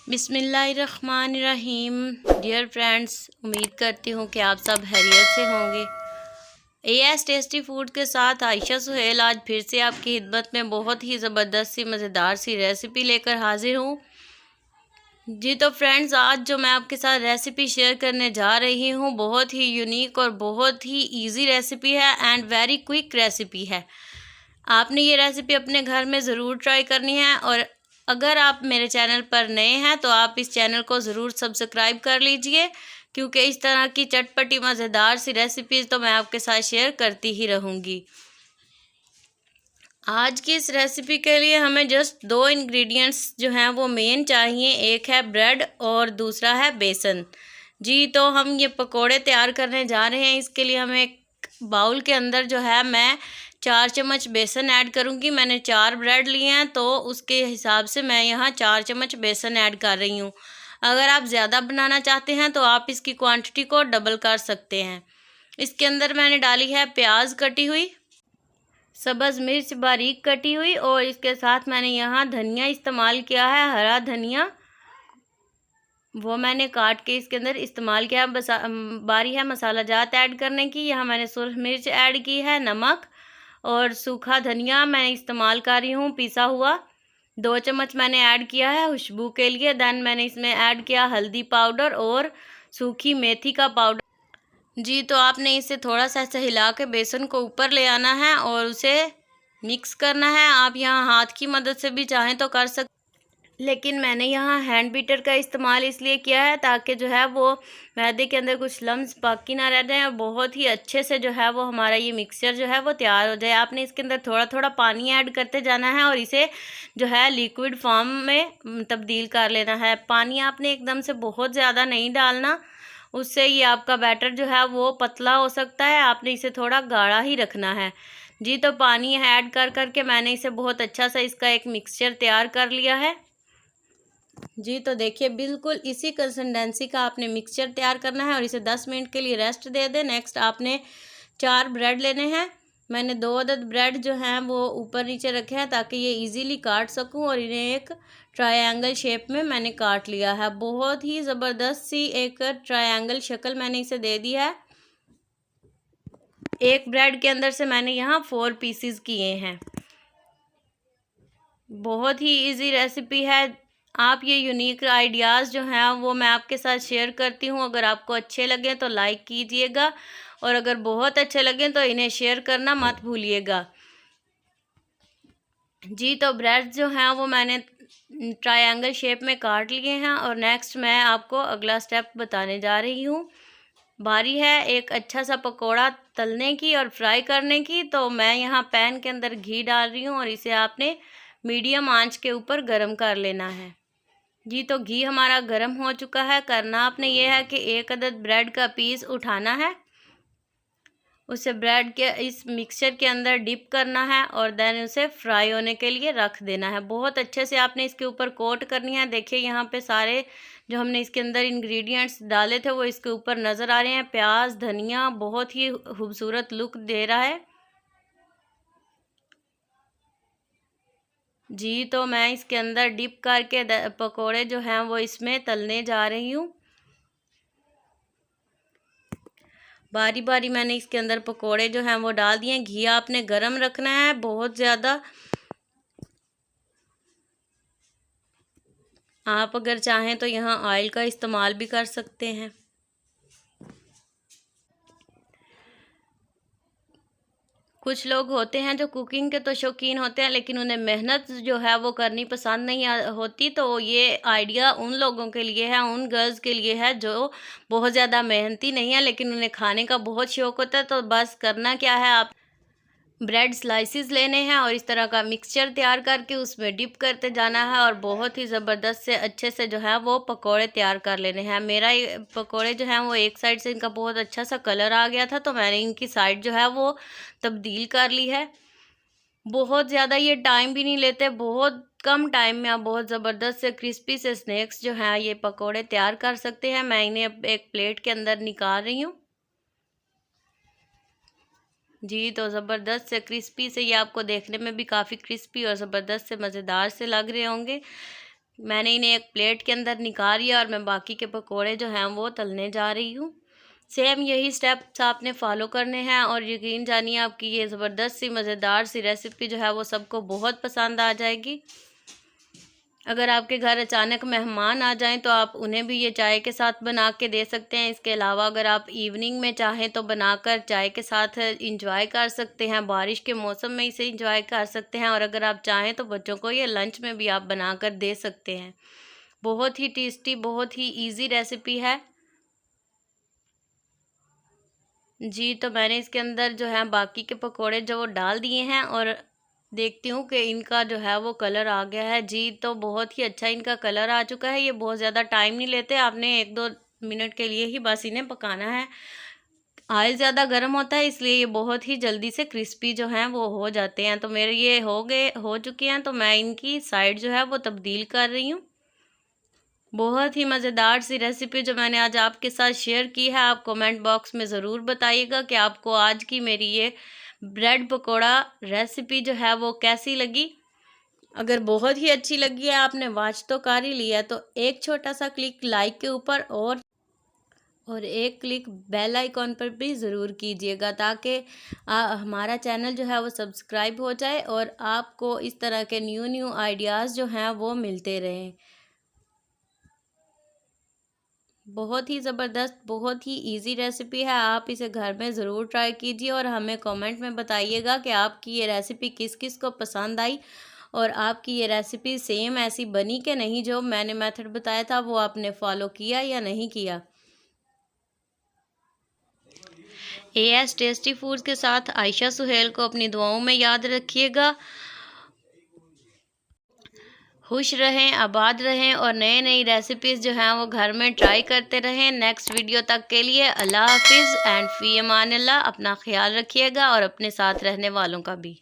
बिस्मिल्लाहिर्रहमानिर्रहीम। Dear friends, उम्मीद करती हूँ कि आप सब खैरियत से होंगे। एएस टेस्टी फूड के साथ आयशा सुहेल आज फिर से आपकी खिदमत में बहुत ही ज़बरदस्त सी मज़ेदार सी रेसिपी लेकर हाजिर हूँ। जी तो फ्रेंड्स, आज जो मैं आपके साथ रेसिपी शेयर करने जा रही हूँ बहुत ही यूनिक और बहुत ही इजी रेसिपी है एंड वेरी क्विक रेसिपी है। आपने ये रेसिपी अपने घर में ज़रूर ट्राई करनी है और अगर आप मेरे चैनल पर नए हैं तो आप इस चैनल को ज़रूर सब्सक्राइब कर लीजिए, क्योंकि इस तरह की चटपटी मज़ेदार सी रेसिपीज़ तो मैं आपके साथ शेयर करती ही रहूँगी। आज की इस रेसिपी के लिए हमें जस्ट 2 इंग्रेडिएंट्स जो हैं वो मेन चाहिए। एक है ब्रेड और दूसरा है बेसन। जी तो हम ये पकोड़े तैयार करने जा रहे हैं। इसके लिए हमें एक बाउल के अंदर जो है मैं 4 चम्मच बेसन ऐड करूँगी। मैंने 4 ब्रेड लिए हैं तो उसके हिसाब से मैं यहाँ 4 चम्मच बेसन ऐड कर रही हूँ। अगर आप ज़्यादा बनाना चाहते हैं तो आप इसकी क्वांटिटी को डबल कर सकते हैं। इसके अंदर मैंने डाली है प्याज कटी हुई, सब्ज़ मिर्च बारीक कटी हुई और इसके साथ मैंने यहाँ धनिया इस्तेमाल किया है, हरा धनिया, वो मैंने काट के इसके अंदर इस्तेमाल किया। बारी है मसाला जात ऐड करने की। यहाँ मैंने सुरख मिर्च ऐड की है, नमक और सूखा धनिया मैं इस्तेमाल कर रही हूँ पिसा हुआ। 2 चम्मच मैंने ऐड किया है खुशबू के लिए। देन मैंने इसमें ऐड किया हल्दी पाउडर और सूखी मेथी का पाउडर। जी तो आपने इसे थोड़ा सा ऐसे हिला के बेसन को ऊपर ले आना है और उसे मिक्स करना है। आप यहाँ हाथ की मदद से भी चाहें तो कर सकते, लेकिन मैंने यहाँ हैंड बीटर का इस्तेमाल इसलिए किया है ताकि जो है वो मैदे के अंदर कुछ लम्स बाकी ना रह जाएं और बहुत ही अच्छे से जो है वो हमारा ये मिक्सचर जो है वो तैयार हो जाए। आपने इसके अंदर थोड़ा थोड़ा पानी ऐड करते जाना है और इसे जो है लिक्विड फॉर्म में तब्दील कर लेना है। पानी आपने एकदम से बहुत ज़्यादा नहीं डालना, उससे ये आपका बैटर जो है वो पतला हो सकता है। आपने इसे थोड़ा गाढ़ा ही रखना है। जी तो पानी ऐड कर करके मैंने इसे बहुत अच्छा सा इसका एक मिक्सचर तैयार कर लिया है। जी तो देखिए बिल्कुल इसी कंसिस्टेंसी का आपने मिक्सचर तैयार करना है और इसे 10 मिनट के लिए रेस्ट दे दें। नेक्स्ट आपने 4 ब्रेड लेने हैं। मैंने 2 अदद ब्रेड जो हैं वो ऊपर नीचे रखे हैं ताकि ये इजीली काट सकूं और इन्हें एक ट्रायंगल शेप में मैंने काट लिया है। बहुत ही ज़बरदस्त सी एक ट्रायंगल शक्ल मैंने इसे दे दी है। एक ब्रेड के अंदर से मैंने यहाँ 4 पीसीज किए हैं। बहुत ही इजी रेसिपी है। आप ये यूनिक आइडियाज़ जो हैं वो मैं आपके साथ शेयर करती हूँ। अगर आपको अच्छे लगें तो लाइक कीजिएगा और अगर बहुत अच्छे लगें तो इन्हें शेयर करना मत भूलिएगा। जी तो ब्रेड जो हैं वो मैंने ट्रायंगल शेप में काट लिए हैं और नेक्स्ट मैं आपको अगला स्टेप बताने जा रही हूँ। बारी है एक अच्छा सा पकोड़ा तलने की और फ्राई करने की। तो मैं यहाँ पैन के अंदर घी डाल रही हूँ और इसे आपने मीडियम आंच के ऊपर गरम कर लेना है। जी तो घी हमारा गरम हो चुका है। करना आपने ये है कि 1 अदद ब्रेड का पीस उठाना है, उसे ब्रेड के इस मिक्सचर के अंदर डिप करना है और देन उसे फ्राई होने के लिए रख देना है। बहुत अच्छे से आपने इसके ऊपर कोट करनी है। देखिए यहाँ पे सारे जो हमने इसके अंदर इंग्रेडिएंट्स डाले थे वो इसके ऊपर नज़र आ रहे हैं। प्याज, धनिया बहुत ही खूबसूरत लुक दे रहा है। जी तो मैं इसके अंदर डिप करके पकोड़े जो हैं वो इसमें तलने जा रही हूँ। बारी बारी मैंने इसके अंदर पकोड़े जो हैं वो डाल दिए। घी आपने गरम रखना है बहुत ज़्यादा। आप अगर चाहें तो यहाँ ऑयल का इस्तेमाल भी कर सकते हैं। कुछ लोग होते हैं जो कुकिंग के तो शौकीन होते हैं लेकिन उन्हें मेहनत जो है वो करनी पसंद नहीं होती। तो ये आइडिया उन लोगों के लिए है, उन गर्ल्स के लिए है जो बहुत ज़्यादा मेहनती नहीं है लेकिन उन्हें खाने का बहुत शौक़ होता है। तो बस करना क्या है, आप ब्रेड स्लाइसिस लेने हैं और इस तरह का मिक्सचर तैयार करके उसमें डिप करते जाना है और बहुत ही ज़बरदस्त से अच्छे से जो है वो पकोड़े तैयार कर लेने हैं। मेरा ये पकोड़े जो हैं वो एक साइड से इनका बहुत अच्छा सा कलर आ गया था तो मैंने इनकी साइड जो है वो तब्दील कर ली है। बहुत ज़्यादा ये टाइम भी नहीं लेते, बहुत कम टाइम में आप बहुत ज़बरदस्त से क्रिस्पी से स्नैक्स जो हैं ये पकोड़े तैयार कर सकते हैं। मैं इन्हें एक प्लेट के अंदर निकाल रही हूँ। जी तो ज़बरदस्त से क्रिस्पी से ये आपको देखने में भी काफ़ी क्रिस्पी और ज़बरदस्त से मज़ेदार से लग रहे होंगे। मैंने इन्हें एक प्लेट के अंदर निकाल लिया और मैं बाकी के पकोड़े जो हैं वो तलने जा रही हूँ। सेम यही स्टेप्स आपने फॉलो करने हैं और यकीन जानिए आपकी ये ज़बरदस्त सी मज़ेदार सी रेसिपी जो है वो सबको बहुत पसंद आ जाएगी। अगर आपके घर अचानक मेहमान आ जाएं तो आप उन्हें भी ये चाय के साथ बना के दे सकते हैं। इसके अलावा अगर आप इवनिंग में चाहें तो बनाकर चाय के साथ इंजॉय कर सकते हैं। बारिश के मौसम में इसे इंजॉय कर सकते हैं और अगर आप चाहें तो बच्चों को ये लंच में भी आप बनाकर दे सकते हैं। बहुत ही टेस्टी, बहुत ही ईजी रेसिपी है जी। तो मैंने इसके अंदर जो है बाकी के पकोड़े जो वो डाल दिए हैं और देखती हूँ कि इनका जो है वो कलर आ गया है जी। तो बहुत ही अच्छा इनका कलर आ चुका है। ये बहुत ज़्यादा टाइम नहीं लेते, आपने 1-2 मिनट के लिए ही बस इन्हें पकाना है। ऑयल ज़्यादा गर्म होता है इसलिए ये बहुत ही जल्दी से क्रिस्पी जो हैं वो हो जाते हैं। तो मेरे ये हो चुके हैं, तो मैं इनकी साइड जो है वो तब्दील कर रही हूँ। बहुत ही मज़ेदार सी रेसिपी जो मैंने आज आपके साथ शेयर की है। आप कमेंट बॉक्स में ज़रूर बताइएगा कि आपको आज की मेरी ये ब्रेड पकोड़ा रेसिपी जो है वो कैसी लगी। अगर बहुत ही अच्छी लगी है, आपने वॉच तो कर ही लिया, तो एक छोटा सा क्लिक लाइक के ऊपर और एक क्लिक बेल आइकॉन पर भी ज़रूर कीजिएगा ताकि हमारा चैनल जो है वो सब्सक्राइब हो जाए और आपको इस तरह के न्यू आइडियाज़ जो हैं वो मिलते रहें। बहुत ही ज़बरदस्त, बहुत ही इजी रेसिपी है। आप इसे घर में ज़रूर ट्राई कीजिए और हमें कमेंट में बताइएगा कि आपकी ये रेसिपी किस किस को पसंद आई और आपकी ये रेसिपी सेम ऐसी बनी कि नहीं, जो मैंने मेथड बताया था वो आपने फॉलो किया या नहीं किया। AS टेस्टी फूड्स के साथ आयशा सुहेल को अपनी दुआओं में याद रखिएगा। खुश रहें, आबाद रहें और नई नई रेसिपीज़ जो हैं वो घर में ट्राई करते रहें। नेक्स्ट वीडियो तक के लिए अल्लाह हाफिज़ एंड फ़ी अमान अल्लाह। अपना ख्याल रखिएगा और अपने साथ रहने वालों का भी।